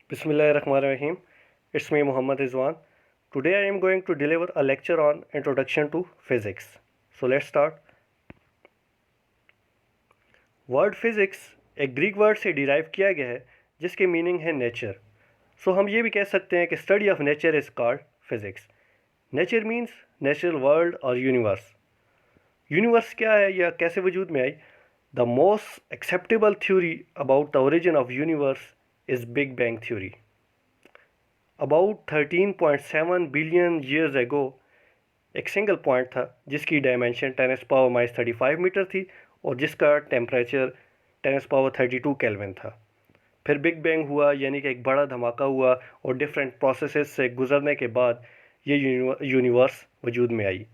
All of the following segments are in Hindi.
Bismillahirrahmanirrahim. It's me Muhammad Rizwan. Today I am going to deliver a lecture on Introduction to Physics. So let's start. Word physics एक ग्रीक वर्ड से डिराइव किया गया है जिसके मीनिंग है नेचर. सो हम ये भी कह सकते हैं कि study of nature is called physics. Nature means natural world और यूनिवर्स. यूनिवर्स क्या है या कैसे वजूद में आई? The most acceptable theory about the origin of universe is big bang theory. About 13.7 billion years ago एक सिंगल पॉइंट था जिसकी डायमेंशन 10⁻³ मीटर थी और जिसका टेम्परेचर 10⁻32 केल्विन था. फिर बिग बैंग हुआ, यानी कि एक बड़ा धमाका हुआ और डिफरेंट प्रोसेसेस से गुजरने के बाद ये यूनिवर्स वजूद में आई.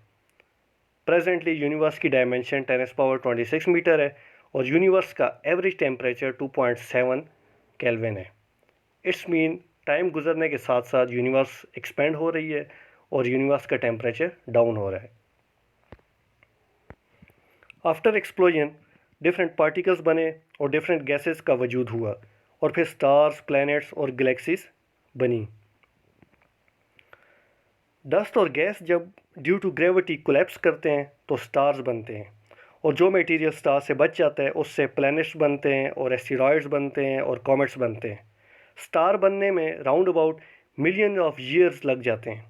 प्रेजेंटली यूनिवर्स की डायमेंशन 10⁻26 मीटर है और यूनिवर्स का एवरेज टेम्परेचर 2.7 केल्विन है. इट्स मीन टाइम गुजरने के साथ साथ यूनिवर्स एक्सपेंड हो रही है और यूनिवर्स का टेम्परेचर डाउन हो रहा है. आफ्टर एक्सप्लोजन डिफरेंट पार्टिकल्स बने और डिफरेंट गैसेस का वजूद हुआ और फिर स्टार्स, प्लैनेट्स और गैलेक्सीज बनी. डस्ट और गैस जब ड्यू टू ग्रेविटी कोलैप्स करते हैं तो स्टार्स बनते हैं और जो मटेरियल स्टार से बच जाता है उससे प्लैनेट्स बनते हैं और एस्टेरॉयड्स बनते हैं और कॉमेट्स बनते हैं. स्टार बनने में round about million of years लग जाते हैं.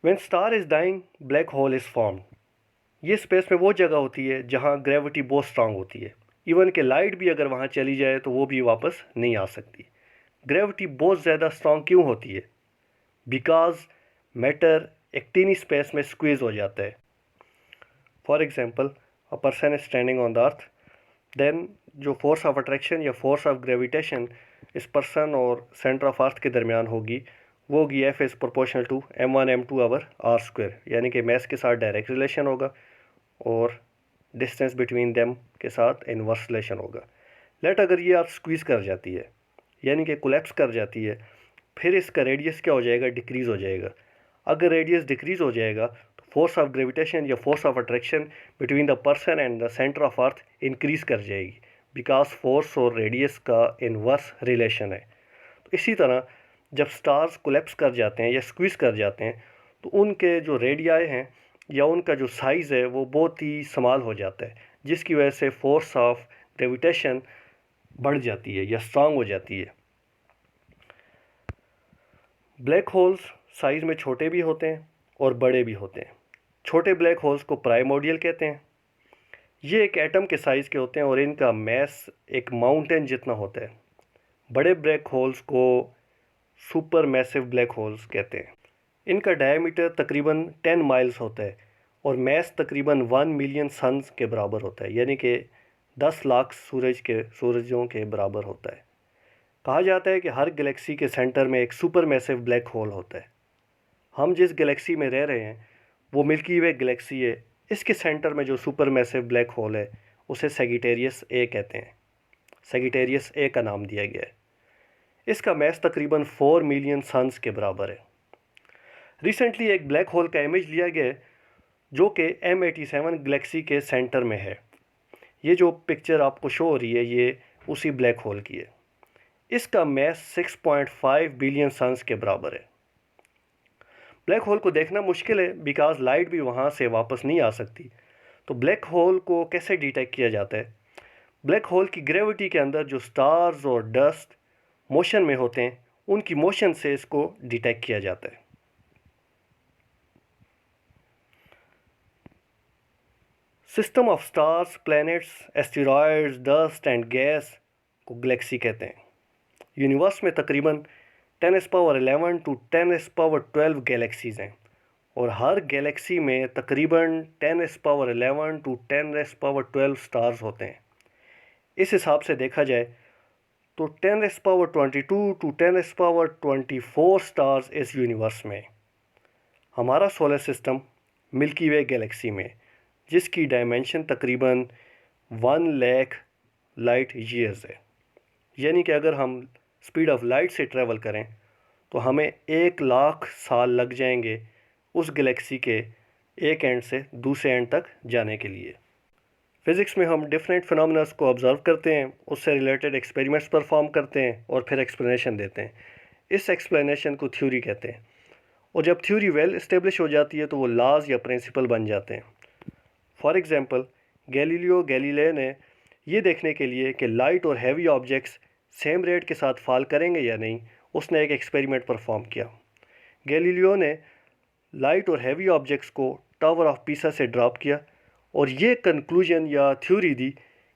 When star is dying black hole is formed. ये स्पेस में वो जगह होती है जहाँ ग्रेविटी बहुत स्ट्रांग होती है. इवन कि लाइट भी अगर वहाँ चली जाए तो वो भी वापस नहीं आ सकती. ग्रेविटी बहुत ज़्यादा स्ट्रांग क्यों होती है? बिकॉज मैटर एक टीनी स्पेस में स्क्वीज हो जाता है. For example, a person is standing on the earth, then जो फोर्स ऑफ अट्रैक्शन या फोर्स ऑफ ग्रेविटेशन इस पर्सन और सेंटर ऑफ अर्थ के दरमियान होगी वो होगी F is proportional to m1 m2 over r², यानी कि मैस के साथ डायरेक्ट रिलेशन होगा और डिस्टेंस बिटवीन देम के साथ इनवर्स रिलेशन होगा. लेट अगर ये अर्थ स्क्वीज़ कर जाती है यानी कि कोलैप्स कर जाती है, फिर इसका रेडियस क्या हो जाएगा? डिक्रीज़ हो जाएगा. अगर रेडियस डिक्रीज़ हो जाएगा तो फोर्स ऑफ ग्रेविटेशन या force of attraction between the person and the centre of earth increase कर जाएगी बिकॉज फोर्स और रेडियस का इनवर्स रिलेशन है. तो इसी तरह जब स्टार्स कोलैप्स कर जाते हैं या स्क्वीज़ कर जाते हैं तो उनके जो रेडियाई हैं या उनका जो साइज़ है वो बहुत ही स्मॉल हो जाता है, जिसकी वजह से फोर्स ऑफ ग्रेविटेशन बढ़ जाती है या स्ट्रांग हो जाती है. ब्लैक होल्स साइज़ में छोटे भी होते हैं और बड़े भी होते हैं. छोटे ब्लैक होल्स को प्राइमोर्डियल कहते हैं. ये एक एटम के साइज़ के होते हैं और इनका मैस एक माउंटेन जितना होता है. बड़े ब्लैक होल्स को सुपर मैसिव ब्लैक होल्स कहते हैं. इनका डायमीटर तकरीबन 10 माइल्स होता है और मैस तकरीबन 1 मिलियन सन्स के बराबर होता है, यानी कि 10 लाख सूरजों के बराबर होता है. कहा जाता है कि हर गैलेक्सी के सेंटर में एक सुपर मैसिव ब्लैक होल होता है. हम जिस गैलेक्सी में रह रहे हैं वो मिल्की वे गैलेक्सी है. इसके सेंटर में जो सुपर मैसिव ब्लैक होल है उसे सेजिटेरियस ए कहते हैं. सेजिटेरियस ए का नाम दिया गया है. इसका मैस तकरीबन 4 मिलियन सन्स के बराबर है. रिसेंटली एक ब्लैक होल का इमेज लिया गया है जो कि M87 गैलेक्सी के सेंटर में है. ये जो पिक्चर आपको शो हो रही है ये उसी ब्लैक होल की है. इसका मैस 6.5 बिलियन सन्स के बराबर है. ब्लैक होल को देखना मुश्किल है बिकॉज लाइट भी वहाँ से वापस नहीं आ सकती. तो ब्लैक होल को कैसे डिटेक्ट किया जाता है? ब्लैक होल की ग्रेविटी के अंदर जो स्टार्स और डस्ट मोशन में होते हैं उनकी मोशन से इसको डिटेक्ट किया जाता है. System of stars, planets, asteroids, dust and gas को गैलेक्सी कहते हैं. यूनिवर्स में तकरीबन 10⁻11 टू 10⁻12 गैलेक्सीज़ हैं और हर गैलेक्सी में तकरीबन 10⁻11 टू 10⁻12 स्टार्स होते हैं. इस हिसाब से देखा जाए तो 10⁻22 टू 10⁻24 स्टार्स इस यूनिवर्स में. हमारा सोलर सिस्टम मिल्की वे गैलेक्सी में जिसकी डायमेंशन तकरीबन 1 लाख लाइट ईयर्स है, यानी कि अगर हम स्पीड ऑफ लाइट से ट्रैवल करें तो हमें 1 लाख साल लग जाएंगे उस गैलेक्सी के एक एंड से दूसरे एंड तक जाने के लिए. फ़िज़िक्स में हम डिफरेंट फिनोमेनस को ऑब्ज़र्व करते हैं, उससे रिलेटेड एक्सपेरिमेंट्स परफॉर्म करते हैं और फिर एक्सप्लेनेशन देते हैं। इस एक्सप्लेनेशन को थ्योरी कहते हैं, और जब थ्योरी वेल इस्टेब्लिश हो जाती है तो वो लॉज या प्रिंसिपल बन जाते हैं। फॉर एग्ज़ाम्पल, गैलीलियो गैलीले ने ये देखने के लिए कि लाइट और हैवी ऑब्जेक्ट्स सेम रेट के साथ फॉल करेंगे या नहीं, उसने एक एक्सपेरिमेंट परफॉर्म किया। गैलीलियो ने लाइट और हैवी ऑब्जेक्ट्स को टावर ऑफ पीसा से ड्रॉप किया और ये कंक्लूजन या थ्योरी दी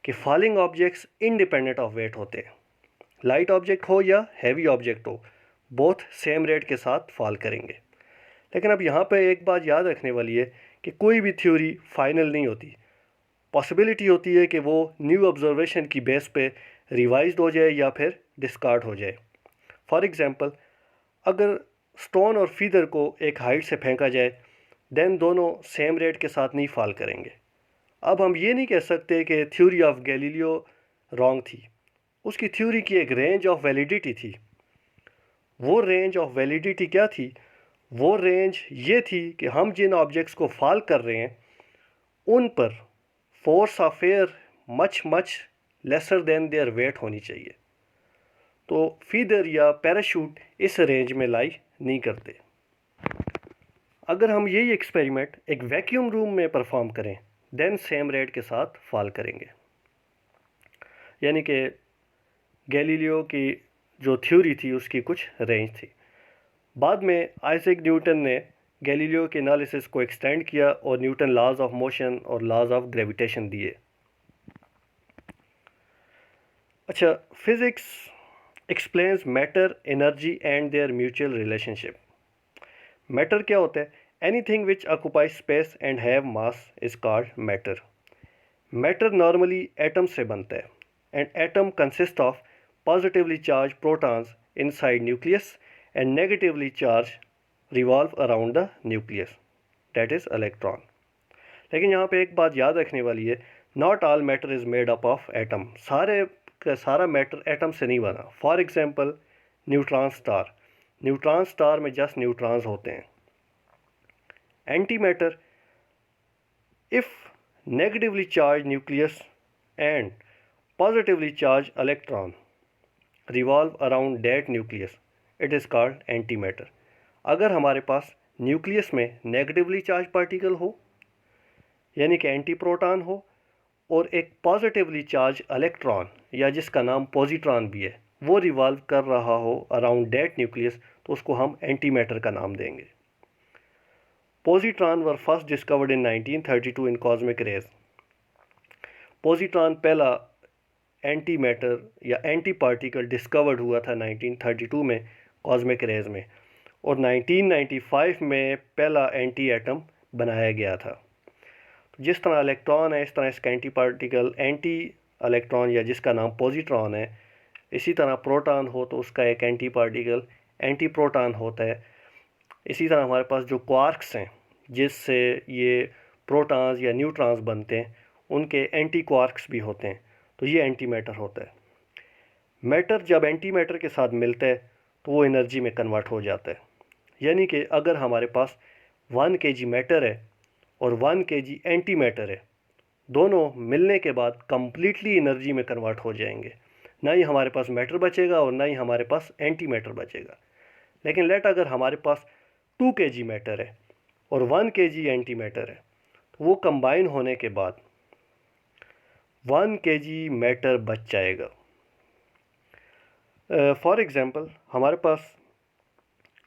कि falling objects independent of weight होते हैं। लाइट ऑब्जेक्ट हो या हैवी ऑब्जेक्ट हो, बोथ सेम रेट के साथ फॉल करेंगे। लेकिन अब यहाँ पे एक बात याद रखने वाली है कि कोई भी थ्योरी फाइनल नहीं होती। पॉसिबिलिटी होती है कि वो न्यू ऑब्जर्वेशन की बेस पे रिवाइज्ड हो जाए या फिर डिस्कार्ड हो जाए। फॉर एग्ज़ाम्पल, अगर स्टोन और फीदर को एक हाइट से फेंका जाए, देन दोनों सेम रेट के साथ नहीं फॉल करेंगे। अब हम ये नहीं कह सकते कि थ्योरी ऑफ गैलीलियो रॉन्ग थी। उसकी थ्योरी की एक रेंज ऑफ वैलिडिटी थी। वो रेंज ऑफ वैलिडिटी क्या थी? वो रेंज ये थी कि हम जिन ऑब्जेक्ट्स को फॉल कर रहे हैं उन पर force of air much much lesser than their weight होनी चाहिए। तो फीदर या पैराशूट इस रेंज में लाई नहीं करते। अगर हम यही एक्सपेरिमेंट एक वैक्यूम रूम में परफॉर्म करें, देन सेम रेट के साथ फॉल करेंगे। यानी कि गैलीलियो की जो थ्योरी थी उसकी कुछ रेंज थी। बाद में आइजैक न्यूटन ने गैलीलियो के एनालिसिस को एक्सटेंड किया और न्यूटन लॉज ऑफ मोशन और लॉज ऑफ ग्रेविटेशन दिए। अच्छा, physics explains matter, energy and there mutual relationship. Matter क्या होता है? Anything which occupy space and have mass is called matter. Matter normally atom से बनता है, and atom consist of positively charge protons inside nucleus and negatively charge revolve around the nucleus, that is electron. लेकिन यहाँ पे एक बात याद रखने वाली है, not all matter is made up of atom. सारे का सारा मैटर एटम से नहीं बना। For example, neutron star, neutron star में जस्ट न्यूट्रॉन्स होते हैं। Anti matter, if negatively charge nucleus and positively charge electron revolve around that nucleus, it is called anti matter. अगर हमारे पास न्यूक्लियस में नेगेटिवली चार्ज पार्टिकल हो, यानी कि एंटी प्रोटॉन हो, और एक पॉजिटिवली चार्ज इलेक्ट्रॉन या जिसका नाम पॉजिट्रॉन भी है, वो रिवॉल्व कर रहा हो अराउंड दैट न्यूक्लियस, तो उसको हम एंटी मैटर का नाम देंगे। Positron were first discovered in 1932 in cosmic rays. Positron पहला एंटी मैटर या एंटी पार्टिकल डिस्कवर्ड हुआ था 1932 में कॉस्मिक रेज में, और 1995 में पहला एंटी एटम बनाया गया था। तो जिस तरह इलेक्ट्रॉन है, इस तरह इसका एंटी पार्टिकल एंटी इलेक्ट्रॉन या जिसका नाम पॉजिट्रॉन है। इसी तरह प्रोटॉन हो तो उसका एक एंटी पार्टिकल एंटी प्रोटॉन होता है। इसी तरह हमारे पास जो क्वार्क्स हैं, जिससे ये प्रोटॉन्स या न्यूट्रॉन्स बनते हैं, उनके एंटी क्वार्क्स भी होते हैं। तो ये एंटी मैटर होता है। मैटर जब एंटी मैटर के साथ मिलता है तो वो एनर्जी में कन्वर्ट हो जाता है। यानी कि अगर हमारे पास 1 kg मैटर है और 1 kg एंटी मैटर है, दोनों मिलने के बाद कंप्लीटली एनर्जी में कन्वर्ट हो जाएंगे। ना ही हमारे पास मैटर बचेगा और ना ही हमारे पास एंटी मैटर बचेगा। लेकिन लेट अगर हमारे पास 2 kg मैटर है और 1 kg एंटी मैटर है, तो वो कंबाइन होने के बाद 1 kg मैटर बच जाएगा। फॉर एग्ज़ाम्पल, हमारे पास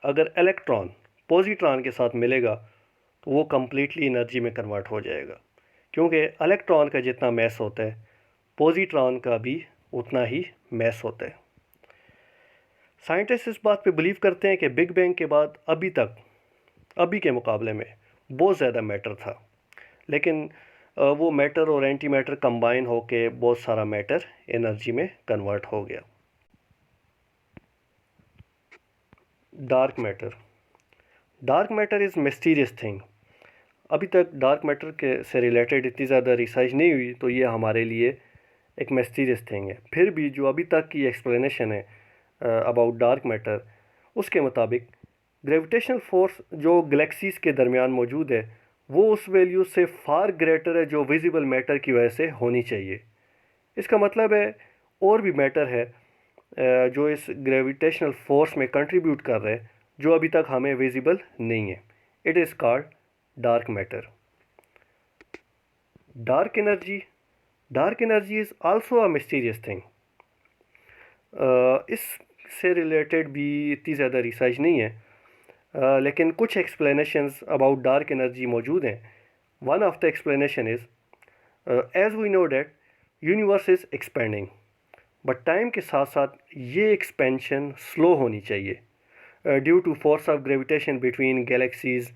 अगर इलेक्ट्रॉन पॉजिट्रॉन के साथ मिलेगा तो वो कम्प्लीटली एनर्जी में कन्वर्ट हो जाएगा, क्योंकि इलेक्ट्रॉन का जितना मैस होता है पॉजिट्रॉन का भी उतना ही मैस होता है। साइंटिस्ट इस बात पे बिलीव करते हैं कि बिग बैंग के बाद अभी के मुकाबले में बहुत ज़्यादा मैटर था, लेकिन वो मैटर और एंटी मैटर कंबाइन होके बहुत सारा मैटर एनर्जी में कन्वर्ट हो गया। Dark matter is mysterious thing. अभी तक डार्क मैटर के से रिलेटेड इतनी ज़्यादा रिसर्च नहीं हुई, तो ये हमारे लिए एक मिस्टीरियस थिंग है। फिर भी जो अभी तक की एक्सप्लेनेशन है अबाउट डार्क मैटर, उसके मुताबिक ग्रेविटेशनल फोर्स जो गैलेक्सीज़ के दरमियान मौजूद है वो उस वैल्यू से फार ग्रेटर है जो विजिबल मैटर की वजह से होनी चाहिए। इसका मतलब है और भी मैटर है जो इस ग्रेविटेशनल फोर्स में कंट्रीब्यूट कर रहे हैं जो अभी तक हमें विजिबल नहीं है। It is called dark matter. Dark energy, dark energy is also a mysterious thing. इससे रिलेटेड भी इतनी ज़्यादा रिसर्च नहीं है, लेकिन कुछ एक्सप्लेनेशंस अबाउट डार्क एनर्जी मौजूद हैं। One of the explanation is as we know that universe is expanding, but time के साथ साथ ये एक्सपेंशन स्लो होनी चाहिए due to force of gravitation between galaxies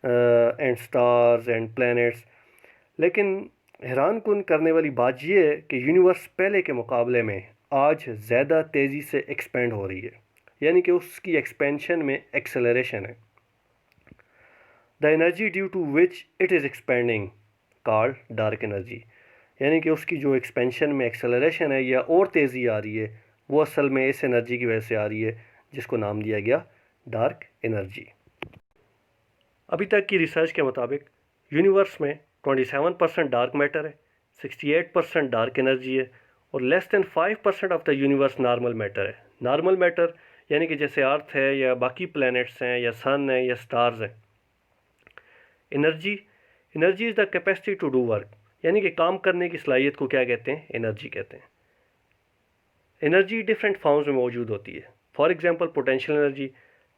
and stars and planets. लेकिन हैरान कुन करने वाली बात यह है कि यूनिवर्स पहले के मुकाबले में आज ज़्यादा तेज़ी से एक्सपेंड हो रही है, यानी कि उसकी एक्सपेंशन में एक्सेलरेशन है। The energy due to which it is expanding called dark energy, यानी कि उसकी जो एक्सपेंशन में एक्सेलरेशन है या और तेज़ी आ रही है, वो असल में इस एनर्जी की वजह से आ रही है जिसको नाम दिया गया डार्क एनर्जी। अभी तक की रिसर्च के मुताबिक यूनिवर्स में 27% डार्क मैटर है, 68% डार्क एनर्जी है और less than 5% of the universe normal matter है। नॉर्मल मैटर यानी कि जैसे अर्थ है या बाकी प्लैनेट्स हैं या सन है या स्टार्स हैं। Energy, energy is the capacity to do work, यानी कि काम करने की सलाहियत को क्या कहते हैं? एनर्जी कहते हैं। एनर्जी डिफरेंट फॉर्म्स में मौजूद होती है। For example potential energy,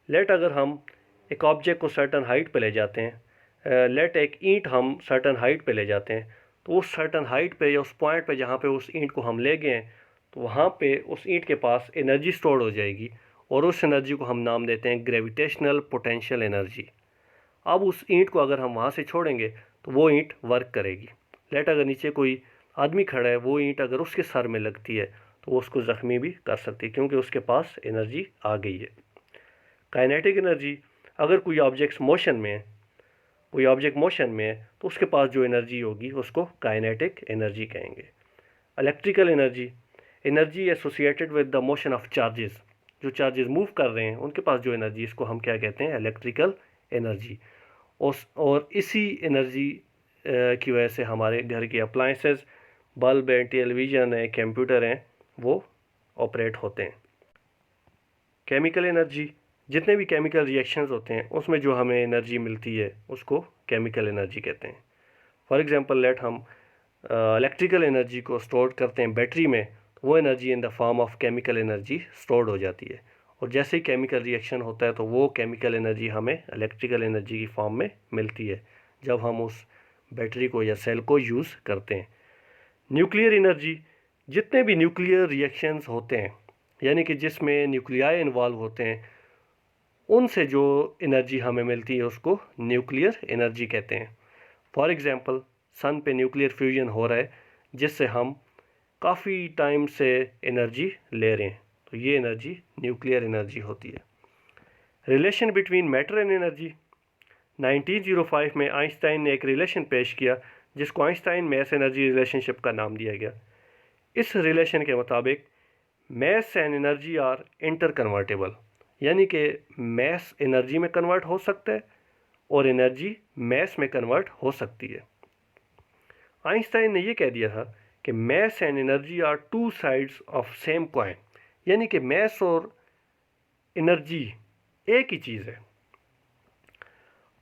let अगर हम एक ऑब्जेक्ट को सर्टन हाइट पे ले जाते हैं, लेट एक ईंट हम सर्टन हाइट पे ले जाते हैं, तो उस सर्टन हाइट पे या उस पॉइंट पे जहाँ पे उस ईंट को हम ले गए हैं, तो वहाँ पे उस ईंट के पास एनर्जी स्टोर हो जाएगी और उस एनर्जी को हम नाम देते हैं ग्रेविटेशनल पोटेंशियल एनर्जी। अब उस ईंट को अगर हम वहाँ से छोड़ेंगे तो वो ईंट वर्क करेगी। लेट अगर नीचे कोई आदमी खड़ा है, वो ईंट अगर उसके सर में लगती है तो वो उसको ज़ख्मी भी कर सकती है क्योंकि उसके पास एनर्जी आ गई है। काइनेटिक एनर्जी, अगर कोई ऑब्जेक्ट मोशन में है, कोई ऑब्जेक्ट मोशन में है तो उसके पास जो एनर्जी होगी उसको काइनेटिक एनर्जी कहेंगे। Electrical energy, energy associated with the motion of charges, जो चार्जेस मूव कर रहे हैं उनके पास जो एनर्जी, इसको हम क्या कहते हैं? Electrical energy. और इसी एनर्जी की वजह से हमारे घर के अप्लाइंसेस, बल्ब हैं, टेलीविज़न है, कंप्यूटर हैं, वो ऑपरेट होते हैं। केमिकल एनर्जी, जितने भी केमिकल रिएक्शंस होते हैं उसमें जो हमें एनर्जी मिलती है उसको केमिकल एनर्जी कहते हैं। फॉर एग्जांपल लेट हम इलेक्ट्रिकल एनर्जी को स्टोर करते हैं बैटरी में, तो वो energy in the form of chemical energy stored हो जाती है और जैसे ही केमिकल रिएक्शन होता है तो वो केमिकल एनर्जी हमें इलेक्ट्रिकल एनर्जी की फॉर्म में मिलती है जब हम उस बैटरी को या सेल को यूज़ करते हैं। न्यूक्लियर एनर्जी, जितने भी न्यूक्लियर रिएक्शंस होते हैं यानी कि जिसमें न्यूक्लियाई इन्वॉल्व होते हैं, उनसे जो एनर्जी हमें मिलती है उसको न्यूक्लियर एनर्जी कहते हैं। फॉर एग्ज़ाम्पल सन पे न्यूक्लियर फ्यूजन हो रहा है जिससे हम काफ़ी टाइम से एनर्जी ले रहे हैं, तो ये एनर्जी न्यूक्लियर एनर्जी होती है। Relation between matter and energy, 1905 में आइंस्टाइन ने एक रिलेशन पेश किया जिसको आइंस्टाइन मैस एनर्जी रिलेशनशिप का नाम दिया गया। इस रिलेशन के मुताबिक mass and energy are interconvertible, यानी कि मैस एनर्जी में कन्वर्ट हो सकता है और एनर्जी मैस में कन्वर्ट हो सकती है। आइंस्टाइन ने यह कह दिया था कि mass and energy are two sides of same coin, यानी कि मैस और एनर्जी एक ही चीज़ है।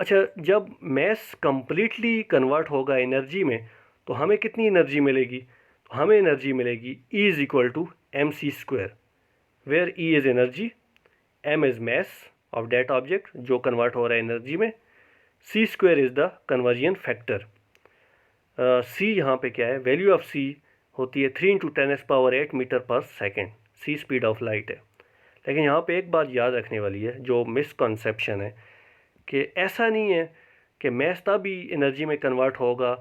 अच्छा, जब मैस कंप्लीटली कन्वर्ट होगा एनर्जी में तो हमें कितनी एनर्जी मिलेगी? तो हमें एनर्जी मिलेगी E is equal to mc², where E is energy, m is mass of that object जो कन्वर्ट हो रहा है एनर्जी में, c² is the conversion factor. c यहाँ पे क्या है? वैल्यू ऑफ c होती है 3 × 10⁸ मीटर पर second, c speed of light है। लेकिन यहाँ पे एक बात याद रखने वाली है जो मिसकंसेप्शन है कि ऐसा नहीं है कि मैस तभी एनर्जी में कन्वर्ट होगा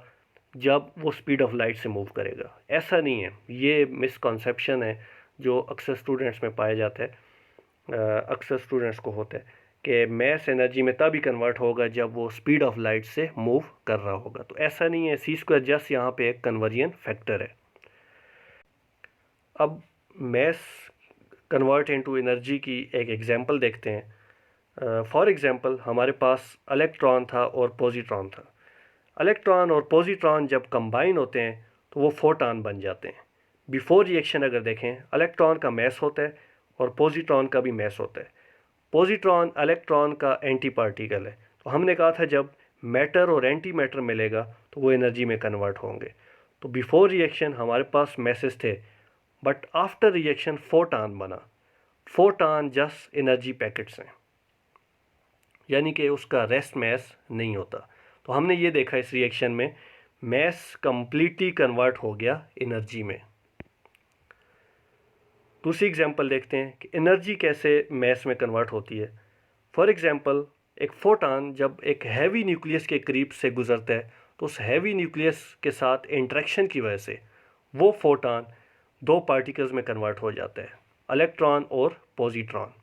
जब वो स्पीड ऑफ लाइट से मूव करेगा, ऐसा नहीं है। ये मिसकंसेप्शन है जो अक्सर स्टूडेंट्स में पाया जाता है, अक्सर स्टूडेंट्स को होता है कि मैस एनर्जी में तभी कन्वर्ट होगा जब वो स्पीड ऑफ लाइट से मूव कर रहा होगा, तो ऐसा नहीं है। c² जस्ट यहाँ पे एक कन्वर्जन फैक्टर है। अब मैस कन्वर्ट इनटू एनर्जी की एक एग्जांपल देखते हैं। फॉर एग्जांपल हमारे पास इलेक्ट्रॉन था और पॉजिट्रॉन था। इलेक्ट्रॉन और पॉजिट्रॉन जब कंबाइन होते हैं तो वो फोटॉन बन जाते हैं। बिफोर रिएक्शन अगर देखें, इलेक्ट्रॉन का मैस होता है और पॉजिट्रॉन का भी मैस होता है। पॉजिट्रॉन इलेक्ट्रॉन का एंटी पार्टिकल है। तो हमने कहा था जब मैटर और एंटी मैटर मिलेगा तो वो एनर्जी में कन्वर्ट होंगे। तो बिफोर रिएक्शन हमारे पास मैसेज थे, बट आफ्टर रिएक्शन फोटॉन बना। फोटॉन जस्ट एनर्जी पैकेट्स हैं, यानी कि उसका रेस्ट मैस नहीं होता। तो हमने ये देखा इस रिएक्शन में मैस कंप्लीटली कन्वर्ट हो गया एनर्जी में। दूसरी एग्जांपल देखते हैं कि एनर्जी कैसे मैस में कन्वर्ट होती है। फॉर एग्जांपल, एक फोटॉन जब एक हैवी न्यूक्लियस के करीब से गुजरता है तो उस हैवी न्यूक्लियस के साथ इंटरेक्शन की वजह से वो फोटॉन दो पार्टिकल्स में कन्वर्ट हो जाता है, इलेक्ट्रॉन और पॉजिट्रॉन।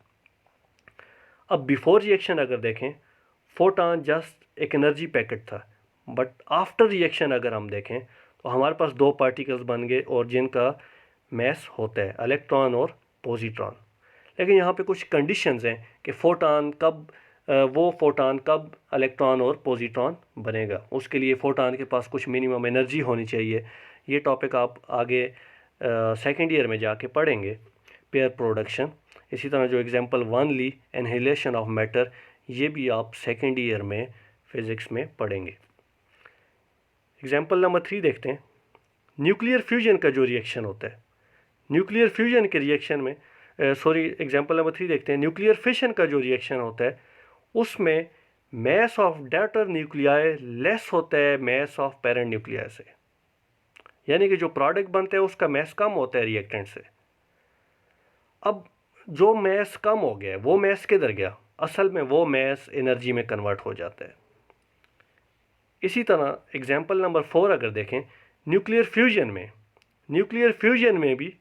अब बिफोर रिएक्शन अगर देखें, फोटॉन जस्ट एक एनर्जी पैकेट था, बट आफ्टर रिएक्शन अगर हम देखें तो हमारे पास दो पार्टिकल्स बन गए और जिनका मैस होता है, इलेक्ट्रॉन और पॉजिट्रॉन। लेकिन यहाँ पे कुछ कंडीशंस हैं कि वो फोटॉन कब इलेक्ट्रॉन और पॉजिट्रॉन बनेगा। उसके लिए फ़ोटॉन के पास कुछ मिनिमम एनर्जी होनी चाहिए। ये टॉपिक आप आगे सेकेंड ईयर में जाके पढ़ेंगे, पेयर प्रोडक्शन। इसी तरह जो एग्जांपल 1 ली, एनहिलेशन ऑफ मैटर, ये भी आप सेकेंड ईयर में फिज़िक्स में पढ़ेंगे। एग्जांपल नंबर 3 देखते हैं। न्यूक्लियर फ्यूजन का जो रिएक्शन होता है, न्यूक्लियर फ्यूजन के रिएक्शन में एग्जांपल नंबर 3 देखते हैं। न्यूक्लियर फिशन का जो रिएक्शन होता है उसमें mass of daughter nuclei less होता है मैस ऑफ पेरेंट न्यूक्लियाई से, यानी कि जो प्रोडक्ट बनता है उसका मैस कम होता है रिएक्टेंट से। अब जो मैस कम हो गया वो मैस किधर गया? असल में वो मैस एनर्जी में कन्वर्ट हो जाता है। इसी तरह एग्जांपल नंबर 4 अगर देखें, न्यूक्लियर फ्यूजन में भी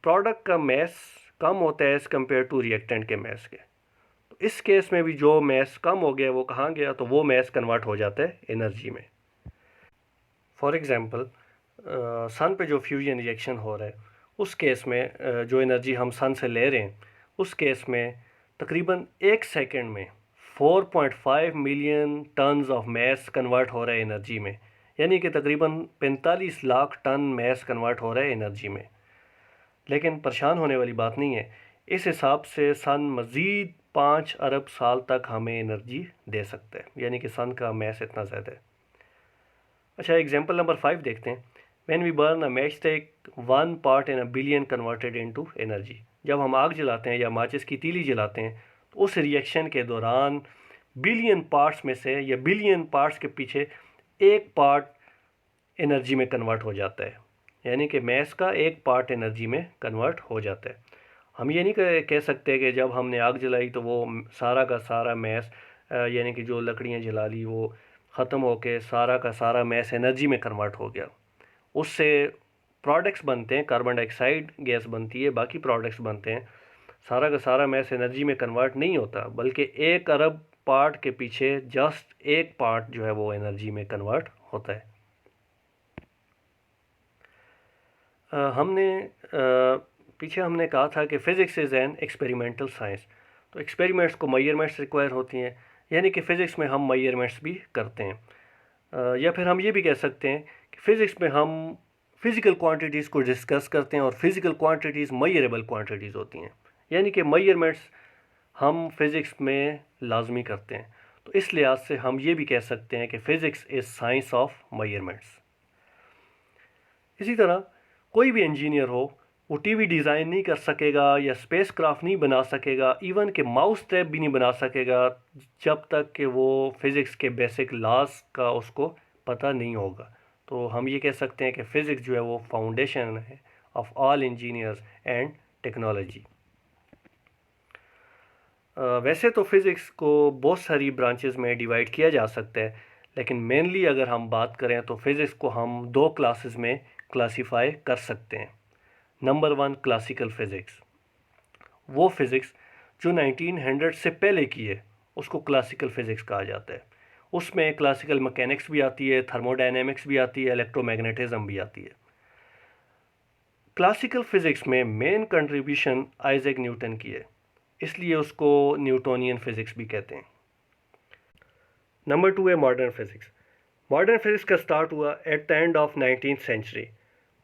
प्रोडक्ट का मैस कम होता है एज़ कम्पेयर टू रिएक्टेंट के मैस के। तो इस केस में भी जो मैस कम हो गया वो कहाँ गया? तो वो मैस कन्वर्ट हो जाता है एनर्जी में। फॉर एग्जांपल, सन पे जो फ्यूजन रिएक्शन हो रहा है उस केस में जो एनर्जी हम सन से ले रहे हैं उस केस में तकरीबन 1 सेकंड में 4.5 million tons of mass convert हो रहा है एनर्जी में, यानी कि तकरीबन 45 लाख टन मैस कन्वर्ट हो रहा है एनर्जी में। लेकिन परेशान होने वाली बात नहीं है, इस हिसाब से सन मज़ीद 5 अरब साल तक हमें एनर्जी दे सकता है, यानी कि सन का मैस इतना ज़्यादा है। अच्छा, एग्जांपल नंबर 5 देखते हैं। When we burn a matchstick 1 part in a billion converted into energy. जब हम आग जलाते हैं या माचिस की तीली जलाते हैं तो उस रिएक्शन के दौरान बिलियन पार्ट्स में से या बिलियन पार्ट्स के पीछे एक पार्ट एनर्जी में कन्वर्ट हो जाता है, यानी कि मैस का एक पार्ट एनर्जी में कन्वर्ट हो जाता है। हम ये नहीं कह सकते कि जब हमने आग जलाई तो वो सारा का सारा मैस यानी कि जो लकड़ियाँ जला ली वो ख़त्म होके सारा का सारा मैस एनर्जी में कन्वर्ट हो गया। उससे प्रोडक्ट्स बनते हैं, कार्बन डाइऑक्साइड गैस बनती है, बाकी प्रोडक्ट्स बनते हैं। सारा का सारा मैस एनर्जी में कन्वर्ट नहीं होता, बल्कि 1 अरब पार्ट के पीछे जस्ट एक पार्ट जो है वो एनर्जी में कन्वर्ट होता है। पीछे हमने कहा था कि physics is an experimental science. तो एक्सपेरिमेंट्स को मेजरमेंट्स रिक्वायर होती हैं, यानी कि फ़िज़िक्स में हम मेजरमेंट्स भी करते हैं। या फिर हम ये भी कह सकते हैं कि फ़िज़िक्स में हम फ़िज़िकल क्वांटिटीज़ को डिस्कस करते हैं और फ़िज़िकल क्वांटिटीज़ मेजरेबल क्वांटिटीज़ होती हैं, यानी कि मेजरमेंट्स हम फ़िज़िक्स में लाजमी करते हैं। तो इस लिहाज से हम ये भी कह सकते हैं कि physics is science of measurements. इसी तरह कोई भी इंजीनियर हो वो टीवी डिज़ाइन नहीं कर सकेगा या स्पेस क्राफ्ट नहीं बना सकेगा, इवन कि माउस टैब भी नहीं बना सकेगा जब तक कि वो फ़िज़िक्स के बेसिक लॉज का उसको पता नहीं होगा। तो हम ये कह सकते हैं कि फ़िज़िक्स जो है वो फाउंडेशन है of all engineers and technology. वैसे तो फ़िज़िक्स को बहुत सारी ब्रांचेस में डिवाइड किया जा सकता है, लेकिन मेनली अगर हम बात करें तो फ़िज़िक्स को हम 2 क्लासेस में क्लासीफाई कर सकते हैं। Number 1, classical physics. वो फ़िज़िक्स जो 1900 से पहले की है उसको क्लासिकल फ़िज़िक्स कहा जाता है। उसमें क्लासिकल मैकेनिक्स भी आती है, थर्मोडायनेमिक्स भी आती है, इलेक्ट्रोमैग्नेटिज़म भी आती है। क्लासिकल फ़िज़िक्स में मेन कंट्रीब्यूशन आइज़ैक न्यूटन की है, इसलिए उसको न्यूटोनियन फ़िज़िक्स भी कहते हैं। नंबर 2 है मॉडर्न फ़िज़िक्स। मॉडर्न फिज़िक्स का स्टार्ट हुआ at the end of 19th century.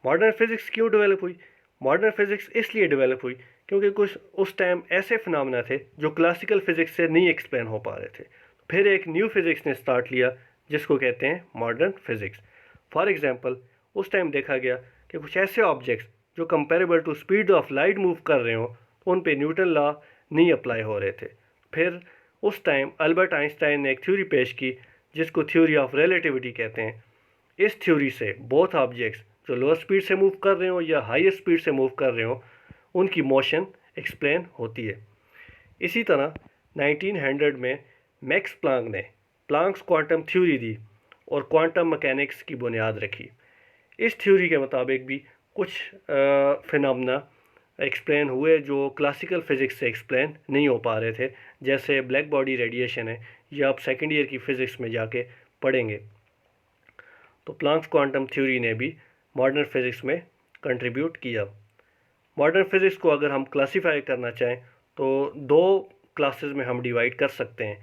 Modern physics क्यों डेवलप हुई? मॉडर्न फिज़िक्स इसलिए डेवलप हुई क्योंकि कुछ उस टाइम ऐसे फिनोमेना थे जो क्लासिकल फिज़िक्स से नहीं एक्सप्लेन हो पा रहे थे। फिर एक न्यू फिज़िक्स ने स्टार्ट लिया जिसको कहते हैं मॉडर्न फिज़िक्स। फॉर एग्जांपल, उस टाइम देखा गया कि कुछ ऐसे ऑब्जेक्ट्स जो comparable to speed of light move कर रहे हो उन पे न्यूटन लॉ नहीं अप्लाई हो रहे थे। फिर उस टाइम अल्बर्ट आइंस्टाइन ने एक थ्योरी पेश की जिसको थ्योरी ऑफ रिलेटिविटी कहते हैं। इस थ्योरी से बोथ ऑब्जेक्ट्स जो लोअर स्पीड से मूव कर रहे हो या हायर स्पीड से मूव कर रहे हो उनकी मोशन एक्सप्लेन होती है। इसी तरह 1900 में मैक्स प्लांक ने प्लांक्स क्वांटम थ्योरी दी और क्वांटम मैकेनिक्स की बुनियाद रखी। इस थ्योरी के मुताबिक भी कुछ फिनोमेना एक्सप्लेन हुए जो क्लासिकल फिज़िक्स से एक्सप्लेन नहीं हो पा रहे थे, जैसे ब्लैक बॉडी रेडिएशन है, ये आप सेकेंड ईयर की फ़िज़िक्स में जाके पढ़ेंगे। तो प्लांक्स क्वांटम थ्योरी ने भी मॉडर्न फिज़िक्स में कंट्रीब्यूट किया। मॉडर्न फिज़िक्स को अगर हम क्लासीफाई करना चाहें तो दो क्लासेस में हम डिवाइड कर सकते हैं,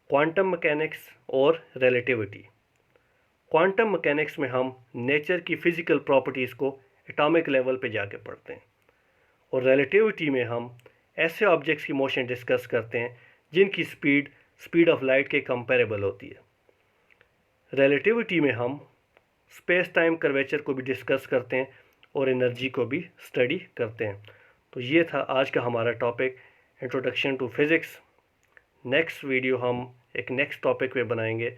क्वांटम मैकेनिक्स और रिलेटिविटी। क्वांटम मैकेनिक्स में हम नेचर की फ़िज़िकल प्रॉपर्टीज़ को एटॉमिक लेवल पे जाके पढ़ते हैं और रिलेटिविटी में हम ऐसे ऑब्जेक्ट्स की मोशन डिस्कस करते हैं जिनकी स्पीड ऑफ लाइट के कंपेरेबल होती है। रिलेटिविटी में हम स्पेस टाइम कर्वेचर को भी डिस्कस करते हैं और एनर्जी को भी स्टडी करते हैं। तो ये था आज का हमारा topic, introduction to physics. Next video हम एक नेक्स्ट टॉपिक पे बनाएंगे,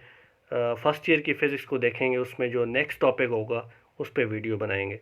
फर्स्ट ईयर की फ़िज़िक्स को देखेंगे, उसमें जो नेक्स्ट टॉपिक होगा उस पर वीडियो बनाएंगे।